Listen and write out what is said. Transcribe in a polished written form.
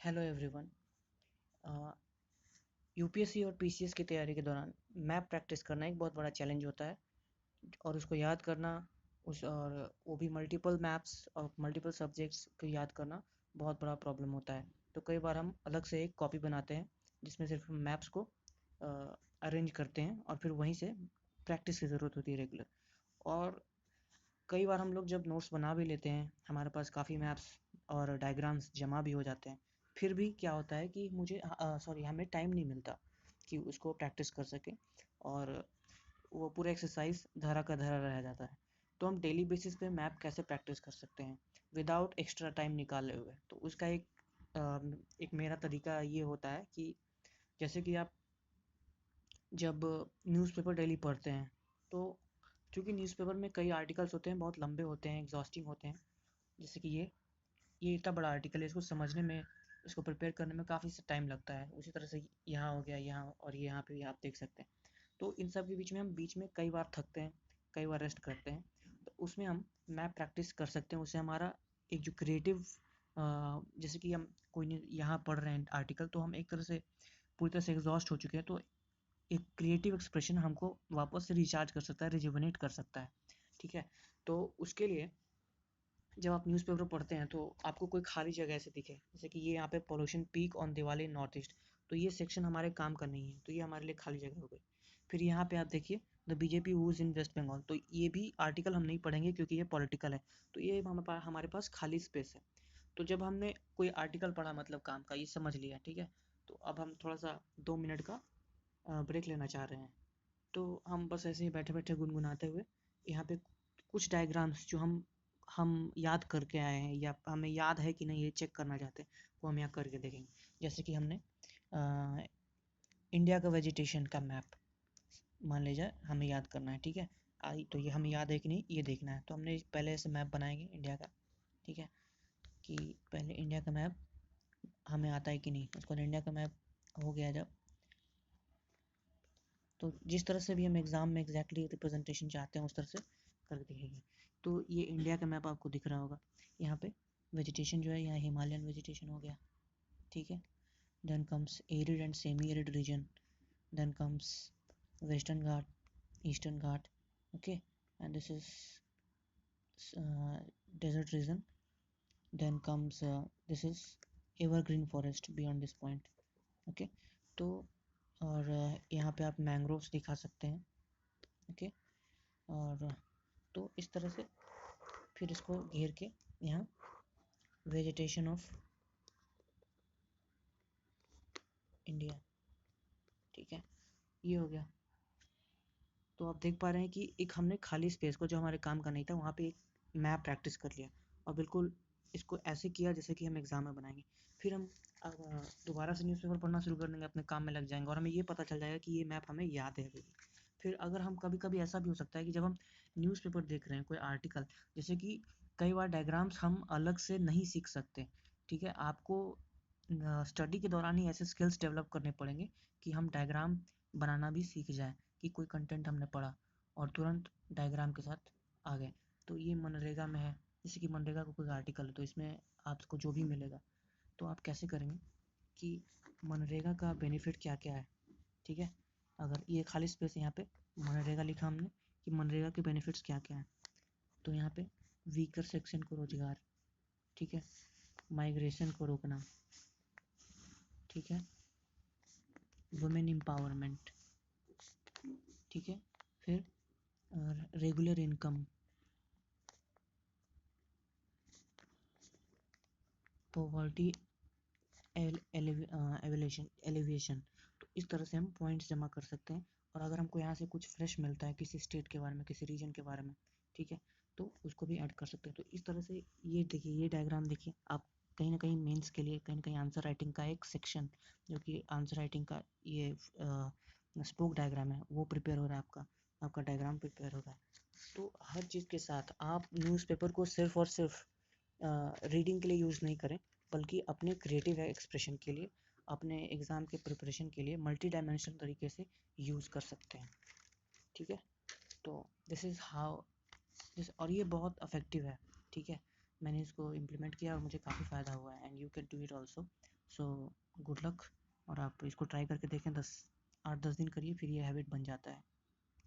Hello everyone. UPSC और PCS की तैयारी के दौरान मैप प्रैक्टिस करना एक बहुत बड़ा चैलेंज होता है और उसको याद करना उस और वो भी मल्टीपल मैप्स और मल्टीपल सब्जेक्ट्स को याद करना बहुत बड़ा प्रॉब्लम होता है। तो कई बार हम अलग से एक कॉपी बनाते हैं जिसमें सिर्फ मैप्स को अरेंज करते हैं और फिर वहीं से प्रैक्टिस की ज़रूरत होती है रेगुलर। और कई बार हम लोग जब नोट्स बना भी लेते हैं, हमारे पास काफ़ी मैप्स और डायग्राम्स जमा भी हो जाते हैं, फिर भी क्या होता है कि हमें टाइम नहीं मिलता कि उसको प्रैक्टिस कर सकें और वो पूरा एक्सरसाइज धरा का धरा रह जाता है। तो हम डेली बेसिस पे मैप कैसे प्रैक्टिस कर सकते हैं विदाउट एक्स्ट्रा टाइम निकाले हुए? तो उसका एक मेरा तरीका ये होता है कि जैसे कि आप जब न्यूज़पेपर डेली पढ़ते हैं, तो क्योंकि न्यूज़पेपर में कई आर्टिकल्स होते हैं, बहुत लंबे होते हैं, एग्जॉस्टिंग होते हैं। जैसे कि ये इतना बड़ा आर्टिकल है, इसको समझने में, इसको प्रिपेयर करने में काफ़ी टाइम लगता है। उसी तरह से यहाँ हो गया, यहाँ और यहाँ पे भी आप देख सकते हैं। तो इन सब के बीच में कई बार थकते हैं, कई बार रेस्ट करते हैं। तो उसमें हम मैप प्रैक्टिस कर सकते हैं। उससे हमारा एक जो क्रिएटिव, जैसे कि हम कोई नहीं यहाँ पढ़ रहे हैं आर्टिकल, तो हम एक तरह से पूरी तरह से एग्जॉस्ट हो चुके हैं, तो एक क्रिएटिव एक्सप्रेशन हमको वापस से रिचार्ज कर सकता है, रिजुवनेट कर सकता है। ठीक है? तो उसके लिए जब आप न्यूज़पेपर पढ़ते हैं तो आपको कोई खाली जगह ऐसे दिखे, जैसे कि ये यहाँ पे pollution peak on Diwali north east, तो ये सेक्शन हमारे काम का नहीं है, तो ये हमारे लिए खाली जगह हो गई। फिर यहाँ पे आप देखिए the BJP woos in West Bengal, तो ये भी आर्टिकल हम नहीं पढ़ेंगे क्योंकि ये पॉलिटिकल है, तो ये हमारे पास खाली स्पेस है। तो जब हमने कोई आर्टिकल पढ़ा, मतलब काम का, ये समझ लिया, ठीक है, तो अब हम थोड़ा सा 2 मिनट का ब्रेक लेना चाह रहे हैं। तो हम बस ऐसे ही बैठे बैठे गुनगुनाते हुए यहाँ पे कुछ डायग्राम्स जो हम याद करके आए हैं या हमें याद है कि नहीं ये चेक करना चाहते हैं, वो हम यहाँ करके देखेंगे। जैसे कि हमने इंडिया का वेजिटेशन का मैप मान लीजिए हमें याद करना है, ठीक है। तो ये हमें याद है कि नहीं ये देखना है, तो हमने पहले ऐसे मैप बनाएंगे इंडिया का, ठीक है, कि पहले इंडिया का मैप हमें आता है कि नहीं। उसको इंडिया का मैप हो गया जब, तो जिस तरह से भी हम एग्ज़ाम में एग्जैक्टली रिप्रेजेंटेशन चाहते हैं उस तरह से करके दिखेगी। तो ये इंडिया का मैप आपको दिख रहा होगा। यहाँ पे वेजिटेशन जो है, यहाँ हिमालयन वेजिटेशन हो गया, ठीक है। Then comes arid and semi arid region, then comes western Ghat, eastern Ghat, okay, and this is desert region. Then comes this is evergreen forest beyond this point, okay. तो और यहाँ पे आप मैंग्रोव्स दिखा सकते हैं, ओके। और तो इस तरह से फिर इसको घेर के यहाँ वेजिटेशन ऑफ इंडिया, ठीक है, ये हो गया। तो आप देख पा रहे हैं कि एक हमने खाली स्पेस को, जो हमारे काम का नहीं था, वहाँ पे एक मैप प्रैक्टिस कर लिया और बिल्कुल इसको ऐसे किया जैसे कि हम एग्ज़ाम में बनाएंगे। फिर हम अब दोबारा से न्यूज़पेपर पढ़ना शुरू कर देंगे, अपने काम में लग जाएंगे और हमें ये पता चल जाएगा कि ये मैप हमें याद है अभी भी। फिर अगर हम कभी कभी ऐसा भी हो सकता है कि जब हम न्यूज़पेपर देख रहे हैं कोई आर्टिकल, जैसे कि कई बार डायग्राम्स हम अलग से नहीं सीख सकते, ठीक है। आपको स्टडी के दौरान ही ऐसे स्किल्स डेवलप करने पड़ेंगे कि हम डायग्राम बनाना भी सीख जाए, कि कोई कंटेंट हमने पढ़ा और तुरंत डायग्राम के साथ आ गए। तो ये मनरेगा में है, जैसे कि मनरेगा का कोई आर्टिकल है, तो इसमें आपको जो भी मिलेगा, तो आप कैसे करेंगे कि मनरेगा का बेनिफिट क्या क्या है, ठीक है। अगर ये खाली स्पेस यहाँ पे मनरेगा लिखा हमने कि मनरेगा के बेनिफिट्स क्या क्या हैं, तो यहाँ पे वीकर सेक्शन को रोजगार, ठीक है, माइग्रेशन को रोकना, ठीक है, वुमेन एम्पावरमेंट, ठीक है, फिर रेगुलर इनकम, पॉवर्टी एलिवेशन। तो इस तरह से हम पॉइंट्स जमा कर सकते हैं। और अगर हमको यहाँ से कुछ फ्रेश मिलता है किसी स्टेट के बारे में, किसी रीजन के बारे में, ठीक है, तो उसको भी ऐड कर सकते हैं। तो इस तरह से ये देखिए, ये डायग्राम देखिए आप, कहीं ना कहीं मेंस के लिए, कहीं ना कहीं आंसर राइटिंग का एक सेक्शन, जो कि आंसर राइटिंग का ये स्पोक डायग्राम है, वो प्रिपेयर हो रहा है, आपका डायग्राम प्रिपेयर हो रहा है। तो हर चीज़ के साथ आप न्यूज़पेपर को सिर्फ और सिर्फ रीडिंग के लिए यूज़ नहीं करें, बल्कि अपने क्रिएटिव एक्सप्रेशन के लिए, अपने एग्ज़ाम के प्रिपरेशन के लिए मल्टी डायमेंशनल तरीके से यूज़ कर सकते हैं, ठीक है। तो दिस इज़ हाउ दिस, और ये बहुत अफेक्टिव है, ठीक है। मैंने इसको इम्प्लीमेंट किया और मुझे काफ़ी फ़ायदा हुआ है, and you can do it also. So good luck, और आप इसको ट्राई करके देखें, 8-10 दिन करिए, फिर ये हैबिट बन जाता है।